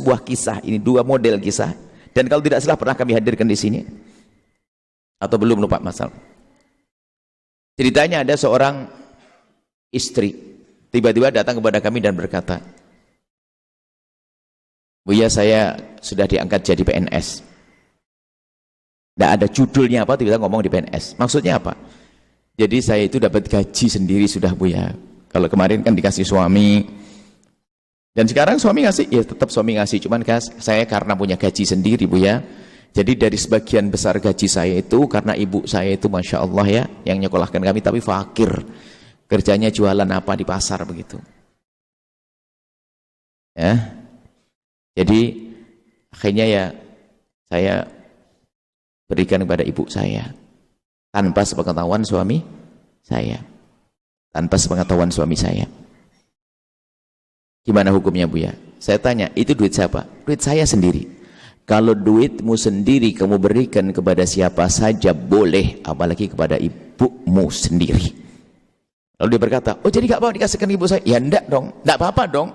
sebuah kisah, ini dua model kisah. Dan kalau tidak salah pernah kami hadirkan di sini. Atau belum, lupa masalah. Ceritanya ada seorang istri tiba-tiba datang kepada kami dan berkata, "Buya, saya sudah diangkat jadi PNS." Tidak ada judulnya apa, tiba-tiba ngomong di PNS. Maksudnya apa? Jadi saya itu dapat gaji sendiri sudah, Buya. Kalau kemarin kan dikasih suami. Dan sekarang suami ngasih, ya tetap suami ngasih. Cuman saya karena punya gaji sendiri, Buya. Jadi dari sebagian besar gaji saya itu, karena ibu saya itu Masya Allah ya, yang nyekolahkan kami, tapi fakir. Kerjanya jualan apa di pasar begitu. Ya. Jadi akhirnya ya saya berikan kepada ibu saya tanpa sepengetahuan suami saya. Tanpa sepengetahuan suami saya. Gimana hukumnya, Buya? Saya tanya, itu duit siapa? Duit saya sendiri. Kalau duitmu sendiri kamu berikan kepada siapa saja boleh, apalagi kepada ibumu sendiri. Lalu dia berkata, "Oh jadi gak apa dikasihkan ibu saya?" Ya enggak dong, enggak apa-apa dong.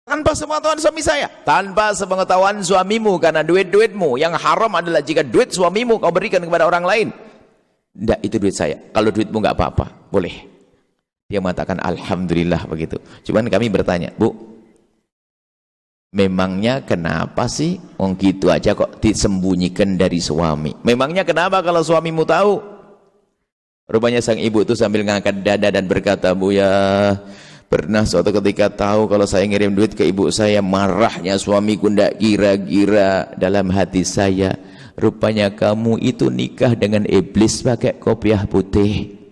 Tanpa sepengetahuan suami saya. Tanpa sepengetahuan suamimu, karena duit-duitmu yang haram adalah jika duit suamimu kau berikan kepada orang lain. Enggak, itu duit saya. Kalau duitmu enggak apa-apa, boleh. Dia mengatakan alhamdulillah begitu. Cuman kami bertanya, "Bu, memangnya kenapa sih gitu aja kok disembunyikan dari suami? Memangnya kenapa kalau suamimu tahu?" Rupanya sang ibu itu sambil ngangkat dada dan berkata, "Buya, pernah suatu ketika tahu kalau saya ngirim duit ke ibu saya, marahnya suamiku ndak kira-kira dalam hati saya, rupanya kamu itu nikah dengan iblis pakai kopiah putih."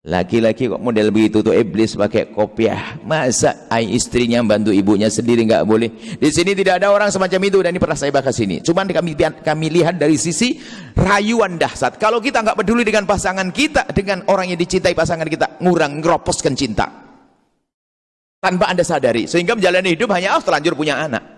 Laki-laki kok model begitu tuh, iblis pakai kopiah. Masa istrinya bantu ibunya sendiri nggak boleh? Di sini tidak ada orang semacam itu, dan ini pernah saya bahas ini. Cuman kami lihat dari sisi rayuan dahsyat. Kalau kita nggak peduli dengan pasangan kita, dengan orang yang dicintai pasangan kita, ngeroposkan cinta tanpa Anda sadari, sehingga menjalani hidup hanya terlanjur punya anak.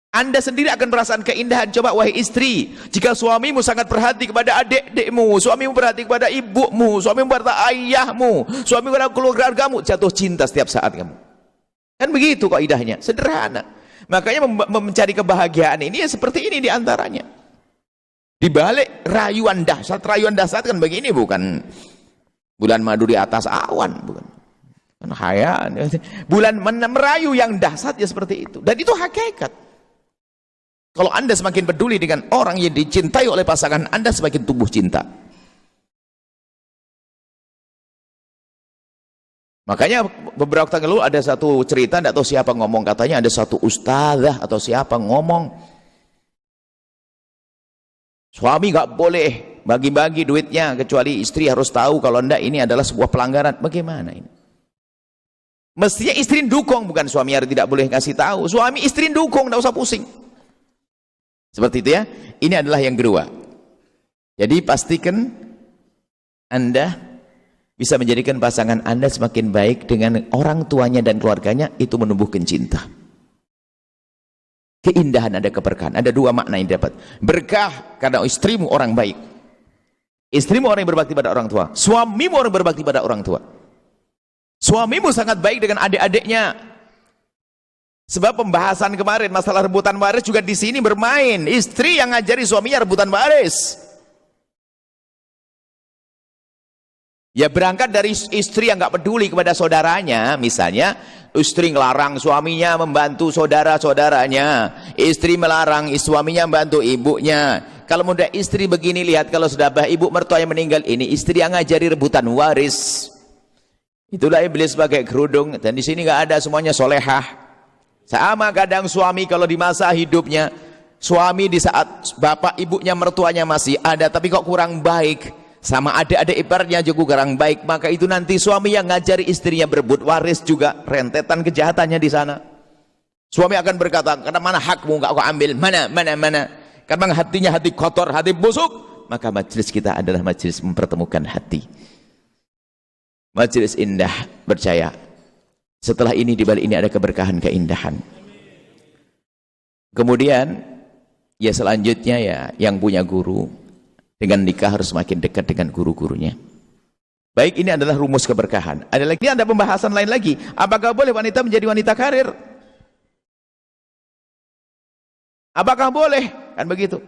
Anda sendiri akan merasakan keindahan. Coba wahai istri, jika suamimu sangat perhati kepada adik-adikmu, suamimu perhati kepada ibumu, suamimu perhati ayahmu, suamimu kepada keluargamu, jatuh cinta setiap saat kamu. Kan begitu kaidahnya, sederhana. Makanya mencari kebahagiaan ini ya seperti ini diantaranya. Di balik rayuan dahsyat kan begini, bukan bulan madu di atas awan, bukan. Kan hayaan. Bulan merayu yang dahsyat ya seperti itu. Dan itu hakikat. Kalau Anda semakin peduli dengan orang yang dicintai oleh pasangan Anda, semakin tumbuh cinta. Makanya beberapa waktu lalu ada satu cerita, tidak tahu siapa ngomong, katanya ada satu ustazah atau siapa ngomong, suami nggak boleh bagi-bagi duitnya kecuali istri harus tahu. Kalau enggak ini adalah sebuah pelanggaran. Bagaimana ini? Mestinya istri dukung, bukan suami harus tidak boleh kasih tahu. Suami istri dukung, tidak usah pusing. Seperti itu ya. Ini adalah yang kedua. Jadi pastikan Anda bisa menjadikan pasangan Anda semakin baik dengan orang tuanya dan keluarganya, itu menumbuhkan cinta. Keindahan ada keberkahan. Ada dua makna yang dapat. Berkah karena istrimu orang baik. Istrimu orang yang berbakti pada orang tua. Suamimu orang berbakti pada orang tua. Suamimu sangat baik dengan adik-adiknya. Sebab pembahasan kemarin masalah rebutan waris juga di sini bermain. Istri yang ngajari suaminya rebutan waris. Ya berangkat dari istri yang nggak peduli kepada saudaranya, misalnya istri ngelarang suaminya membantu saudara-saudaranya, istri melarang suaminya membantu ibunya. Kalau muda istri begini, lihat kalau sudah ibu mertua yang meninggal, ini istri yang ngajari rebutan waris. Itulah iblis pakai kerudung, dan di sini nggak ada semuanya solehah. Sama kadang suami kalau di masa hidupnya, suami di saat bapak ibunya mertuanya masih ada tapi kok kurang baik, sama adik-adik iparnya juga kurang baik, maka itu nanti suami yang ngajari istrinya berebut waris juga rentetan kejahatannya di sana. Suami akan berkata, "Karena mana hakmu enggak kau ambil? Mana? Karena hatinya hati kotor, hati busuk." Maka majelis kita adalah majelis mempertemukan hati. Majelis indah, percaya. Setelah ini, di balik ini ada keberkahan, keindahan. Kemudian ya selanjutnya ya yang punya guru, dengan nikah harus semakin dekat dengan guru-gurunya. Baik, ini adalah rumus keberkahan. Ada lagi, ada pembahasan lain lagi. Apakah boleh wanita menjadi wanita karir? Apakah boleh? Kan begitu.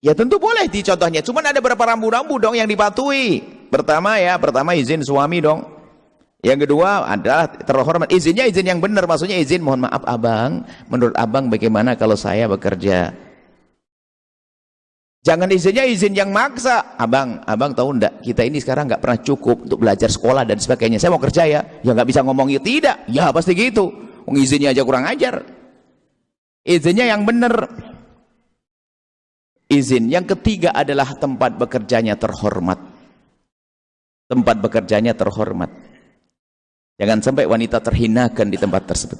Ya tentu boleh dicontohnya. Cuman ada beberapa rambu-rambu dong yang dipatuhi. Pertama izin suami dong. Yang kedua adalah terhormat. Izinnya izin yang benar, maksudnya izin mohon maaf abang, menurut abang bagaimana kalau saya bekerja? Jangan izinnya izin yang maksa. Abang tahu enggak, kita ini sekarang enggak pernah cukup untuk belajar sekolah dan sebagainya. Saya mau kerja ya. Ya enggak bisa ngomong ya tidak. Ya pasti gitu. Izinnya aja kurang ajar. Izinnya yang benar. Izin yang ketiga adalah tempat bekerjanya terhormat. Tempat bekerjanya terhormat. Jangan sampai wanita terhinakan di tempat tersebut.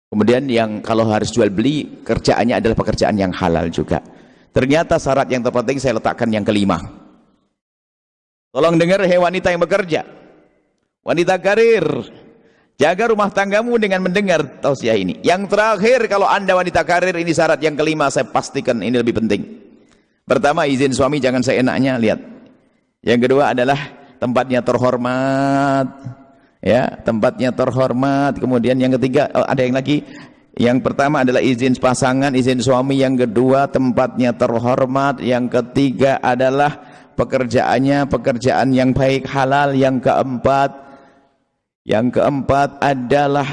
Kemudian yang kalau harus jual beli, kerjaannya adalah pekerjaan yang halal juga. Ternyata syarat yang terpenting saya letakkan yang kelima. Tolong dengar, hei wanita yang bekerja, wanita karir, jaga rumah tanggamu dengan mendengar tausiah ini. Yang terakhir, kalau anda wanita karir, ini syarat yang kelima, saya pastikan ini lebih penting. Pertama, izin suami jangan seenaknya, lihat. Yang kedua adalah tempatnya terhormat, ya, tempatnya terhormat. Kemudian yang ketiga, ada yang lagi. Yang pertama adalah izin pasangan, izin suami. Yang kedua tempatnya terhormat. Yang ketiga adalah pekerjaannya pekerjaan yang baik, halal. Yang keempat adalah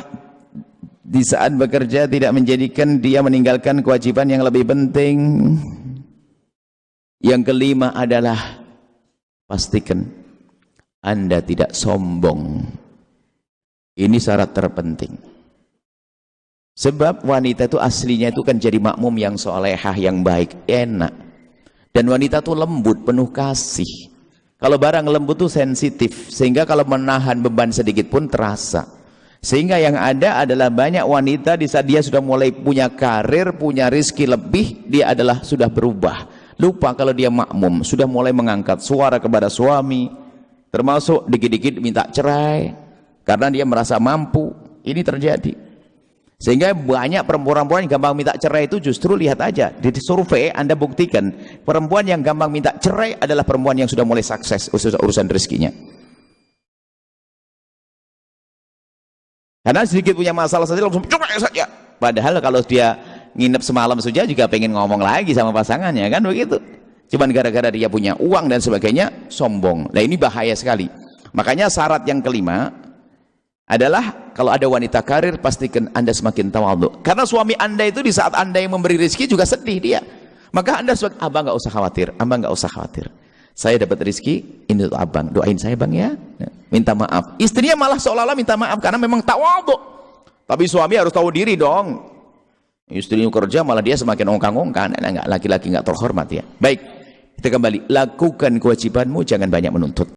di saat bekerja tidak menjadikan dia meninggalkan kewajiban yang lebih penting. Yang kelima adalah pastikan Anda tidak sombong. Ini syarat terpenting. Sebab wanita itu aslinya itu kan jadi makmum yang solehah, yang baik, enak. Dan wanita itu lembut, penuh kasih. Kalau barang lembut itu sensitif, sehingga kalau menahan beban sedikit pun terasa. Sehingga yang ada adalah banyak wanita di saat dia sudah mulai punya karir, punya rizki lebih, dia adalah sudah berubah. Lupa kalau dia makmum, sudah mulai mengangkat suara kepada suami, termasuk dikit-dikit minta cerai, karena dia merasa mampu. Ini terjadi. Sehingga banyak perempuan-perempuan yang gampang minta cerai itu justru lihat aja, di survei Anda buktikan, perempuan yang gampang minta cerai adalah perempuan yang sudah mulai sukses urusan rezekinya. Karena sedikit punya masalah saja langsung cerai saja. Padahal kalau dia nginep semalam saja juga pengen ngomong lagi sama pasangannya, kan begitu. Cuman gara-gara dia punya uang dan sebagainya, sombong. Nah ini bahaya sekali. Makanya syarat yang kelima adalah kalau ada wanita karir, pastikan Anda semakin tawadhu. Karena suami Anda itu di saat Anda yang memberi rezeki juga sedih dia. Maka Anda abang nggak usah khawatir, abang nggak usah khawatir. Saya dapat rezeki, ini untuk abang. Doain saya bang ya. Minta maaf. Istrinya malah seolah-olah minta maaf karena memang tawadhu. Tapi suami harus tahu diri dong. Istrinya kerja malah dia semakin ongkang-ongkang. Laki-laki nggak terhormat ya. Baik, kita kembali. Lakukan kewajibanmu, jangan banyak menuntut.